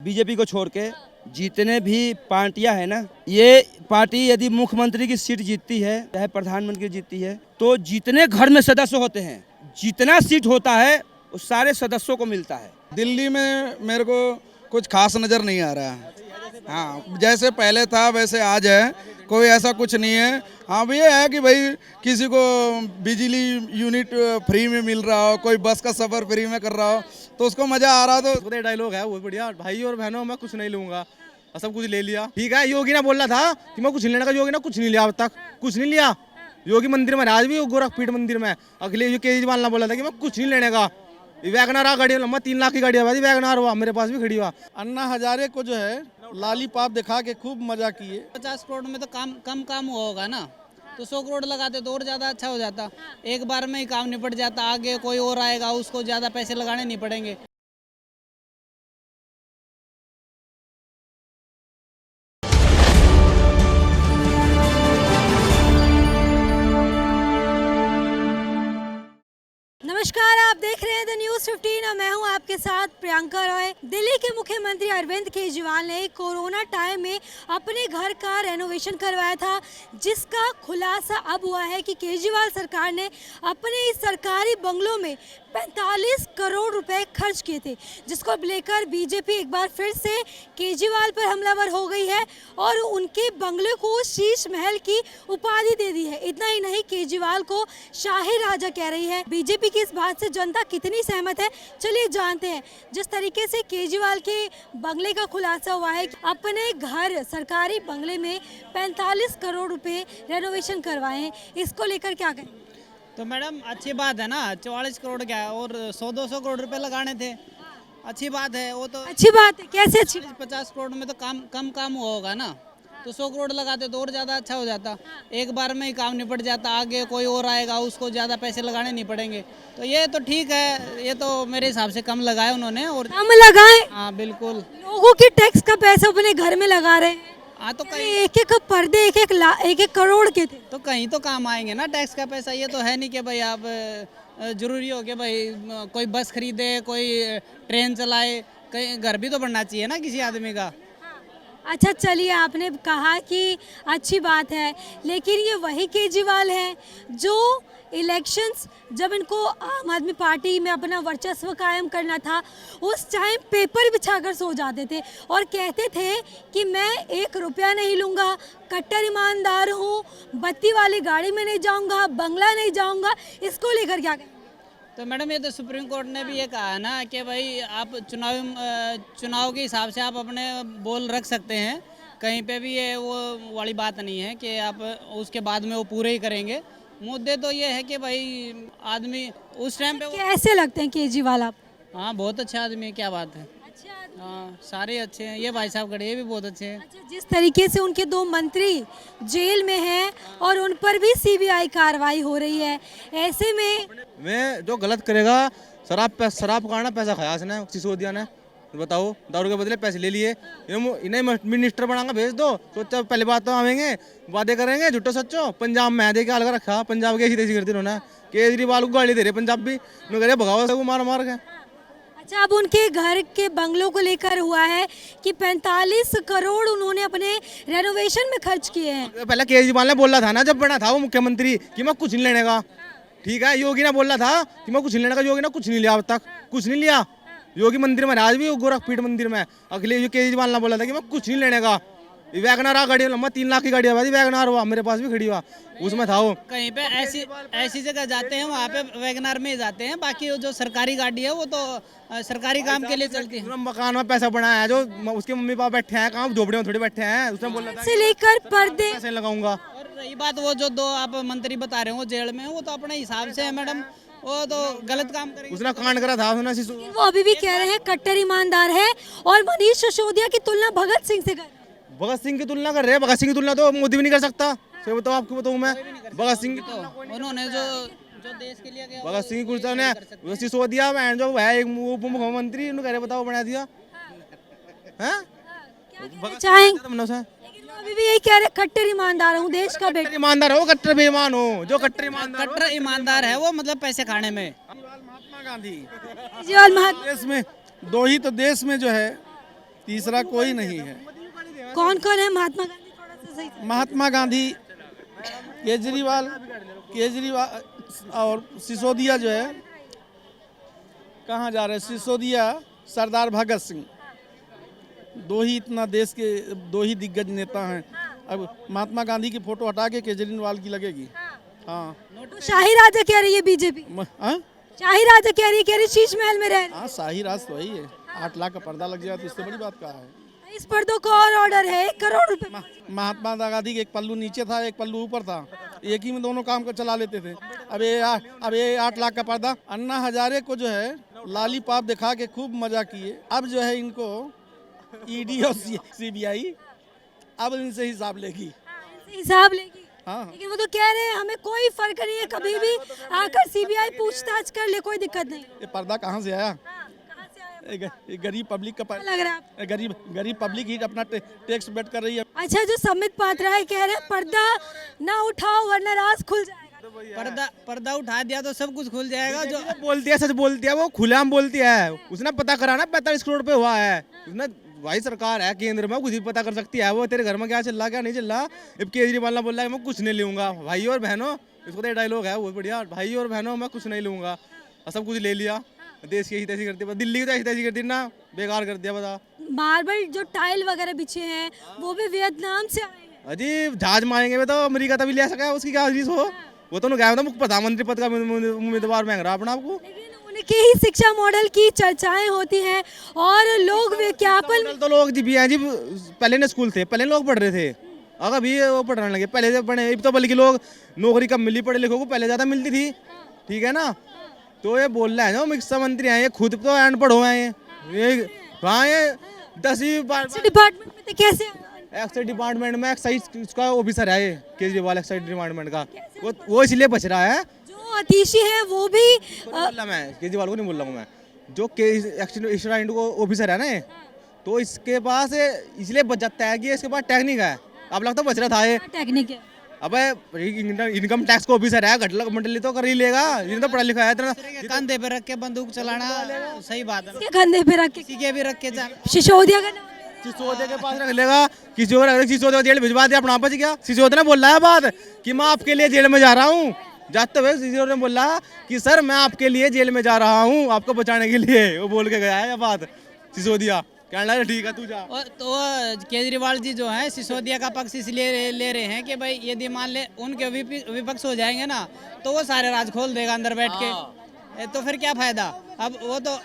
BJP को छोड़ के जितने भी पार्टियां हैं ना, ये पार्टी यदि मुख्यमंत्री की सीट जीतती है चाहे प्रधानमंत्री जीतती है तो जितने घर में सदस्य होते हैं, जितना सीट होता है उस सारे सदस्यों को मिलता है। दिल्ली में मेरे को कुछ खास नज़र नहीं आ रहा है। हाँ, जैसे पहले था वैसे आज है, कोई ऐसा कुछ नहीं है। हाँ, ये है कि भाई किसी को बिजली यूनिट फ्री में मिल रहा हो, कोई बस का सफ़र फ्री में कर रहा हो तो उसको मज़ा आ रहा। तो डायलॉग है वो बढ़िया, भाई और बहनों मैं कुछ नहीं लूंगा, सब कुछ ले लिया। ठीक है, योगी ने बोला था कि मैं कुछ लेने का, योगी ने कुछ नहीं लिया, अब तक कुछ नहीं लिया। योगी मंदिर में आज भी गोरखपीठ मंदिर में अखिलेश केजरीवाल ने बोला था कि मैं कुछ नहीं लेने का। वैगनार गाड़ी लंबा 3 लाख की गाड़ी है, वैगनार हुआ मेरे पास भी खड़ी हुआ। अन्ना हजारे को जो है लॉलीपॉप दिखा के खूब मजा किए। 50 करोड़ में तो कम काम हुआ होगा ना, तो 100 करोड़ लगाते तो और ज़्यादा अच्छा हो जाता। एक बार में ही काम निपट जाता, आगे कोई और आएगा उसको ज़्यादा पैसे लगाने नहीं पड़ेंगे। नमस्कार, आप देख रहे हैं द न्यूज़ 15 और मैं हूं आपके साथ प्रियंका रॉय। दिल्ली के मुख्यमंत्री अरविंद केजरीवाल ने कोरोना टाइम में अपने घर का रेनोवेशन करवाया था, जिसका खुलासा अब हुआ है कि केजरीवाल सरकार ने अपने इस सरकारी बंगलों में 45 करोड़ रुपए खर्च किए थे, जिसको लेकर बीजेपी एक बार फिर से केजरीवाल पर हमलावर हो गई है और उनके बंगले को शीश महल की उपाधि दे दी है। इतना ही नहीं, केजरीवाल को शाही राजा कह रही है। बीजेपी की इस बात से जनता कितनी सहमत है, चलिए जानते हैं। जिस तरीके से केजरीवाल के बंगले का खुलासा हुआ है, अपने घर सरकारी बंगले में 45 करोड़ रुपए रेनोवेशन करवाए हैं, इसको लेकर क्या कहें? तो मैडम अच्छी बात है ना, 44 करोड़ क्या है, और 100-200 करोड़ रुपए लगाने थे, अच्छी बात है। वो तो अच्छी बात है, कैसे अच्छी बात? 50 करोड़ में तो कम काम हुआ होगा ना, तो 100 करोड़ लगाते तो और ज़्यादा अच्छा हो जाता। एक बार में ही काम निपट जाता, आगे कोई और आएगा उसको ज़्यादा पैसे लगाने नहीं पड़ेंगे। तो ये तो ठीक है, ये तो मेरे हिसाब से कम लगाए उन्होंने। और कम लगाए? हाँ बिल्कुल, लोगों के टैक्स का पैसा अपने घर में लगा रहे हैं। हाँ तो कहीं एक पर्दे एक करोड़ के थे, तो कहीं तो काम आएंगे ना टैक्स का पैसा। ये तो है नहीं कि भाई आप जरूरी हो कि भाई कोई बस खरीदे, कोई ट्रेन चलाए, कहीं घर भी तो बनना चाहिए ना किसी आदमी का। अच्छा चलिए, आपने कहा कि अच्छी बात है, लेकिन ये वही केजरीवाल है जो इलेक्शंस जब इनको आम आदमी पार्टी में अपना वर्चस्व कायम करना था, उस टाइम पेपर बिछाकर सो जाते थे और कहते थे कि मैं 1 रुपया नहीं लूँगा, कट्टर ईमानदार हूँ, बत्ती वाली गाड़ी में नहीं जाऊँगा, बंगला नहीं जाऊँगा। इसको लेकर क्या कहें? तो मैडम ये तो सुप्रीम कोर्ट ने भी ये कहा है ना कि भाई आप चुनाव के हिसाब से आप अपने बोल रख सकते हैं, कहीं पे भी ये वो वाली बात नहीं है कि आप उसके बाद में वो पूरे ही करेंगे। मुद्दे तो ये है कि भाई आदमी उस टाइम पे कैसे लगते हैं केजरीवाल आप? हाँ बहुत अच्छा आदमी है, क्या बात है। हाँ सारे अच्छे हैं, ये भाई साहब खड़े ये भी बहुत अच्छे हैं। अच्छा, जिस तरीके से उनके 2 मंत्री जेल में हैं और उन पर भी सीबीआई कार्रवाई हो रही है, ऐसे में जो गलत करेगा, शराब पकाना पैसा खाया इसने, सिसोदिया ने, बताओ दारू के बदले पैसे ले लिए, इन्हें मिनिस्टर बनाऊंगा भेज दो। तो पहले बात तो आवेंगे, वादे करेंगे झूठो सच्चो। पंजाब में देखे अलग रखा, पंजाब के ऐसी तैसी करते उन्होंने, केजरीवाल को गाली दे रहे पंजाबी, कह भगाओ सब मार मार के। अच्छा, अब उनके घर के बंगलों को लेकर हुआ है कि 45 करोड़ उन्होंने अपने रेनोवेशन में खर्च किए हैं। पहले केजरीवाल ने बोला था ना जब बना था वो मुख्यमंत्री कि मैं कुछ नहीं लेने का। ठीक है, योगी ने बोला था कि मैं कुछ नहीं लेने का, योगी ने कुछ नहीं लिया, अब तक कुछ नहीं लिया। योगी मंदिर में आज भी गोरखपीठ मंदिर में अखिलेश केजरीवाल ने बोला था कि मैं कुछ नहीं लेने का। वैगनार गाड़ी लंबा 3 लाख की गाड़ी है, वैगनार हुआ मेरे पास भी खड़ी हुआ, उसमें था वो। कहीं पे ऐसी जगह जाते हैं वहाँ पे वैगनार में ही जाते हैं, बाकी जो सरकारी गाड़ी है वो तो सरकारी काम के लिए चलती है। मकान में पैसा बनाया है, जो उसके मम्मी पापा बैठे हैं, काम झोपड़ियों में थोड़ी बैठे हैं, उसने बोला था से लेकर पर्दे पैसे लगाऊंगा। और रही बात वो जो 2 आप मंत्री बता रहे हो जेल में, वो तो अपने हिसाब से है मैडम, वो तो गलत काम करेंगे। उसने कांड करा था, उसने वो अभी भी कह रहे हैं कट्टर ईमानदार है और मनीष सिसोदिया की तुलना भगत सिंह से कर। भगत सिंह की तुलना कर रहे हैं, भगत सिंह की तुलना तो मोदी भी नहीं कर सकता। सही बताओ, आपको बताऊं मैं, भगत सिंह की तो उन्होंने जो देश के लिए किया, भगत सिंह की ने सिसोदिया में जो है एक उप मुख्यमंत्री, उन्होंने कह रहे बताओ बना दिया है। चाहेंगे अभी भी यही कह रहे कट्टर ईमानदार हूँ, देश का बेटा। ईमानदार हो, कट्टर बेईमान हो, जो कट्टर ईमानदार है वो मतलब पैसे खाने में। महात्मा गांधी केजरीवाल देश में 2 ही तो देश में जो है तीसरा कोई नहीं है। कौन कौन है महात्मा गांधी, थोड़ा सा सही से। महात्मा गांधी, केजरीवाल और सिसोदिया जो है, कहाँ जा रहे हैं सिसोदिया, सरदार भगत सिंह, दो ही इतना देश के दो ही दिग्गज नेता हैं। अब महात्मा गांधी की फोटो हटा के केजरीवाल की लगेगी। हाँ तो शाही राजा कह रही है बीजेपी, हाँ शाही राजा कह रही शीश महल में रह रही हाँ, शाही राज तो वही है। 8 लाख का पर्दा लग जाए तो इससे बड़ी बात क्या है। है। इस पर्दों को और ऑर्डर है 1 करोड़ रुपए। महात्मा गांधी के एक पल्लू नीचे था, एक पल्लू ऊपर था, एक ही में दोनों काम को चला लेते थे। अब ये 8 लाख का पर्दा। अन्ना हजारे को जो है लॉलीपॉप दिखा के खूब मजा किए। अब जो है इनको ईडी और सीबीआई अब इनसे हिसाब लेगी। हिसाब लेगी। हाँ लेकिन वो तो कह रहे हैं हमें कोई फर्क नहीं है, कभी भी आकर सीबीआई पूछताछ कर ले, कोई दिक्कत नहीं। ये पर्दा कहाँ से आया? कहाँ से आया? ये गरीब पब्लिक का क्या लग रहा है आपको? गरीब पब्लिक ही अपना टैक्स बेट कर रही है। अच्छा, जो समित पात्रा है कह रहे हैं पर्दा ना उठाओ वरना राज खुल जाएगा। पर्दा उठा दिया तो सब कुछ खुल जाएगा। जो बोलती है, सच बोलती है, वो खुलेआम बोलती है। उसने पता करा ना 45 करोड़ पे हुआ है। उसने भाई सरकार है केंद्र में, कुछ भी पता कर सकती है। वो तेरे घर में क्या चल रहा क्या नहीं चल रहा। अब केजरीवाल ने बोला है मैं कुछ नहीं लूंगा। भाई और बहनों, इसको तो डायलॉग है बहुत बढ़िया, भाई और बहनों मैं कुछ नहीं लूंगा, और सब कुछ ले लिया। देश की ऐसी करती है, दिल्ली की तो ऐसी करती ना, बेकार कर दिया। बता मार्बल जो टाइल वगैरह बिछे हैं वो भी वियतनाम से आए हैं। अजी जहाज मारेंगे तो अमेरिका तभी ले सका, उसकी क्या चीज हो। वो तो गया था मुख्य प्रधानमंत्री पद का उम्मीदवार मांग रहा अपना आपको। लेकिन उनके ही शिक्षा मॉडल की चर्चाएं होती हैं और लोग विज्ञापन। तो लोग जी भी हैं जी, पहले ने स्कूल थे, पहले लोग पढ़ रहे थे, अगर भी वो पढ़ने लगे। पहले से पढ़े तो बल्कि लोग नौकरी कम मिली, पढ़े लिखों को पहले ज़्यादा मिलती थी। ठीक है ना, तो ये बोल रहे हैं जो मुख्य मंत्री हैं, ये खुद तो अनपढ़ हो हैं। ये वहाँ ये 10वीं डिपार्टमेंट में थे कैसे? एक्साइज डिपार्टमेंट में एक्साइज का ऑफिसर है ये केजरीवाल, एक्साइज डिपार्टमेंट का। वो इसलिए बच रहा है। जो अतीशी है वो भी मैं केजरीवाल को नहीं बोल रहा हूँ मैं, जो एक्साइज को ऑफिसर है ना, तो इसके पास इसलिए बच जाता है कि इसके पास टेक्निक है। अब लगता बच रहा था ये टेक्निक है। अब इनकम टैक्स का ऑफिसर है, घटला मंडली तो कर ही लेगा, जिन्हें तो पढ़ा लिखा है इतना। कंधे पे रख के बंदूक चलाना सही बात है। इसके कंधे पे रख के किसी के भी रख के सिसोदिया का नाम सिसोदिया के पास रख लेगा, किसी और सिसोदिया जेल भिजवा दिया अपना बच गया। सिसोदिया ने बोला है बात कि मैं आपके लिए जेल में जा रहा हूँ, जाते हुए सिसोदिया ने बोला कि सर मैं आपके लिए जेल में जा रहा हूँ, आपको बचाने के लिए। वो बोल के गया है ये बात सिसोदिया। कहना है ठीक है तू जा। तो केजरीवाल जी जो है सिसोदिया का पक्ष इसलिए ले रहे हैं कि भाई यदि मान ले उनके विपक्ष हो जाएंगे ना तो वो सारे राज खोल देगा अंदर बैठ के, तो फिर क्या फायदा। अब वो तो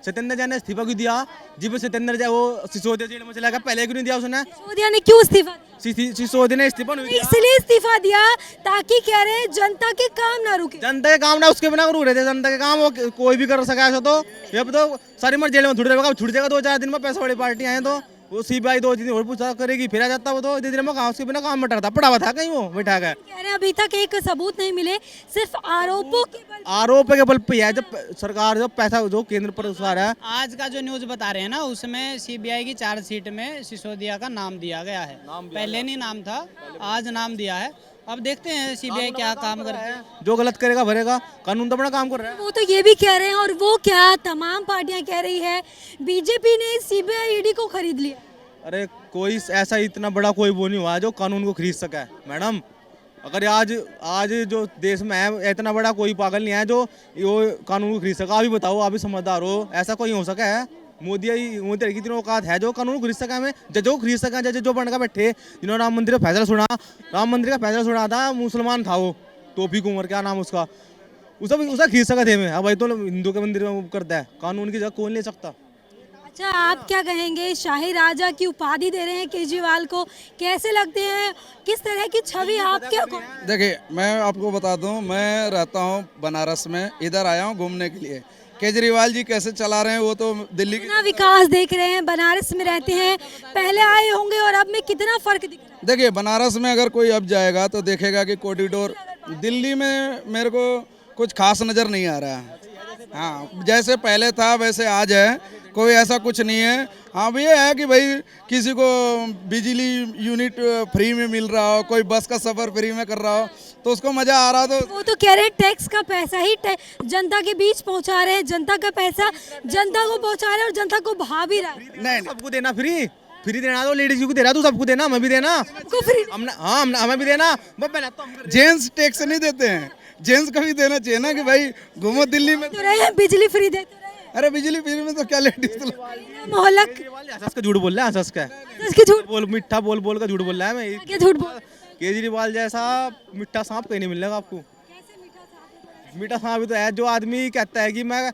सत्येंद्र जैन ने इस्तीफा क्यों दिया? जी सत्येंद्र वो सिसोदिया जेल में चला गया, पहले क्यों नहीं दिया उसने? सिसोदिया ने क्यों इस्तीफा दिया? सिसोदिया ने इस्तीफा नहीं दिया, इसलिए इस्तीफा दिया ताकि कह रहे हैं जनता के काम ना रुके। जनता के काम ना उसके बिना रुक रहे थे, जनता के काम वो कोई भी कर सका ऐसा। तो अब तो सारी मर जेल में छुट जाएगा, छुट जाएगा 2-4 दिन में। पैसा वाली पार्टी आए तो वो सीबीआई 2 दिन और पूछताछ करेगी, फिर आ जाता वो तो दिन में कहा उसके बिना काम बैठा था, पड़ा हुआ था कहीं वो बैठा गया। कह रहे हैं अभी तक एक सबूत नहीं मिले, सिर्फ आरोपों के बल। आरोप के बल पे है। जब सरकार जो पैसा जो केंद्र पर सरकार है, आज का जो न्यूज बता रहे हैं ना उसमें सीबीआई की चार्जशीट में सिसोदिया का नाम दिया गया है। पहले नहीं नाम था, आज नाम दिया है। अब देखते हैं सीबीआई क्या काम कर रहा है। जो गलत करेगा भरेगा, कानून तो अपना काम कर रहा है। वो तो ये भी कह रहे हैं और वो क्या तमाम पार्टियां कह रही है, बीजेपी ने सीबीआई ईडी को खरीद लिया। अरे कोई ऐसा इतना बड़ा कोई वो नहीं हुआ जो कानून को खरीद सका है मैडम। अगर आज जो देश में है इतना बड़ा कोई पागल नहीं है जो वो कानून को खरीद सका। अभी बताओ, अभी समझदार हो, ऐसा कोई हो सका है? मोदी की इतनी औकात है जो कानून को खरीद सका है? जजों को खरीद सका, जज जो बनकर बैठे जिन्होंने राम मंदिर का फैसला सुना। राम मंदिर का फैसला सुना था, मुसलमान था वो टोपी उमर, क्या नाम उसका, उसे खरीद सका थे। मैं अब भाई तो हिंदू के मंदिर में करता है, कानून की जगह कौन ले सकता। अच्छा, आप क्या कहेंगे? शाही राजा की उपाधि दे रहे हैं केजरीवाल को, कैसे लगते हैं? किस तरह की छवि आपके अकॉर्डिंग? देखिए मैं आपको बता दूं, मैं रहता हूं बनारस में, इधर आया हूं घूमने के लिए। केजरीवाल जी कैसे चला रहे हैं वो तो दिल्ली की। कितना विकास देख रहे हैं, बनारस में रहते हैं, पहले आए होंगे और अब में कितना फर्क दिख रहा है? देखिए बनारस में अगर कोई अब जाएगा तो देखेगा कि कॉरिडोर, दिल्ली में मेरे को कुछ खास नज़र नहीं आ रहा है। हाँ, जैसे पहले था वैसे आज है, कोई ऐसा कुछ नहीं है। हाँ ये है कि भाई किसी को बिजली यूनिट फ्री में मिल रहा हो, कोई बस का सफ़र फ्री में कर रहा हो तो उसको मज़ा आ रहा। तो वो तो कह रहे टैक्स का पैसा ही जनता के बीच पहुंचा रहे हैं, जनता का पैसा जनता को पहुंचा रहे हैं और जनता को भा भी रहा है। नहीं सबको देना फ्री देना, तो लेडीज को दे रहा, तू सबको देना, हमें भी देना, को फ्री हमें भी देना। जेंट्स टैक्स नहीं देते हैं, जेंट्स को भी देना चाहिए ना कि भाई घूमो दिल्ली में। तो रहे हैं, बिजली फ्री देते रहे हैं। अरे बिजली फ्री में तो क्या लेडीज मोहल्ला हंस का झूठ बोल रहा है, हंस का इसके झूठ बोल, मिठा बोल बोल का झूठ बोल रहा है। मैं क्या झूठ बोल केजरीवाल जैसा मिठा सांप कहीं नहीं मिलेगा आपको। मीठा सांप भी तो है जो आदमी कहता है कि मैं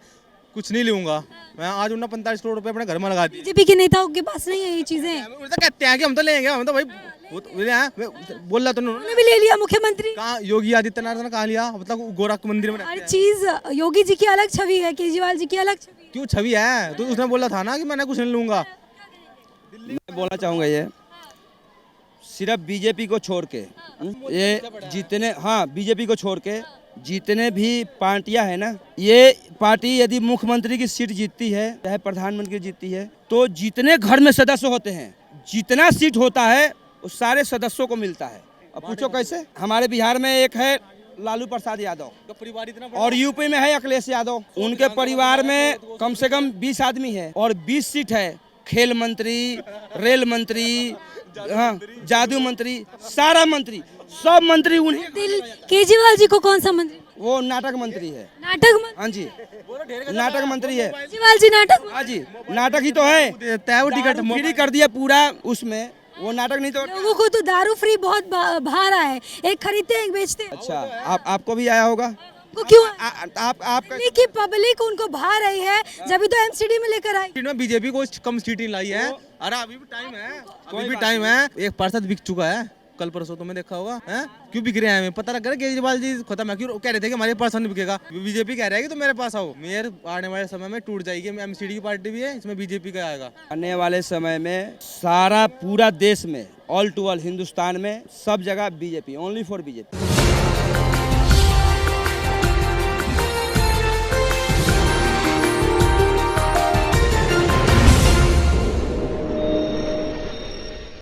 कुछ नहीं लूंगा, मैं आज 45 करोड़ रुपए अपने घर में लगा दिए। बीजेपी के नेताओं के पास नहीं है ये चीजें। वो तो कहते हैं कि हम तो लेंगे, हम तो भाई वो तो बोल रहा तो उन्होंने भी ले लिया मुख्यमंत्री। कहाँ योगी आदित्यनाथ ने कहा लिया, मतलब गोरख मंदिर में हर चीज योगी जी की अलग छवि है, केजरीवाल जी की अलग छवि। क्यों छवि है? तो उसने बोला था ना कि मैंने कुछ नहीं लूंगा। मैं बोलना चाहूँगा ये सिर्फ बीजेपी को छोड़ के ये जितने, हाँ बीजेपी को छोड़ के जितने भी पार्टियां हैं ना, ये पार्टी यदि मुख्यमंत्री की सीट जीतती है चाहे प्रधानमंत्री जीतती है तो जितने घर में सदस्य होते हैं, जितना सीट होता है उस सारे सदस्यों को मिलता है। अब पूछो कैसे? हमारे बिहार में एक है लालू प्रसाद यादव परिवार इतना और यूपी में है अखिलेश यादव, उनके परिवार में कम से कम 20 आदमी है और 20 सीट है। खेल मंत्री, रेल मंत्री, हाँ जादू मंत्री, सारा मंत्री, सब मंत्री उन्हीं। केजरीवाल जी को कौन सा मंत्री? वो नाटक मंत्री है। नाटक मंत्री? हाँ जी, नाटक मंत्री है। केजरीवाल जी नाटक? हाँ जी, नाटक ही तो है। वो टिकट फ्री कर दिया पूरा, उसमें वो नाटक नहीं तो। लोगों को तो दारू फ्री बहुत भा रहा है, एक खरीदते हैं एक बेचते हैं। अच्छा, आपको भी आया होगा? को क्यों? आप की पब्लिक उनको भा रही है, जब तो एमसीडी में लेकर आई। बीजेपी को कम सीटें लाई है। अरे अभी भी टाइम है, अभी भी टाइम है। 1% बिक चुका है कल परसों, तुमने देखा होगा है? क्यों बिक रहे हैं? हमें पता लग रहा है केजरीवाल जी खत्म है। क्यों कह रहे थे कि हमारे परसेंट बिकेगा? बीजेपी कह रहा है कि तुम मेरे पास आओ। मेयर आने वाले समय में टूट जाएगी। एमसीडी की पार्टी भी है, इसमें बीजेपी का आएगा। आने वाले समय में सारा पूरा देश में ऑल टू ऑल हिंदुस्तान में सब जगह बीजेपी, ओनली फॉर बीजेपी।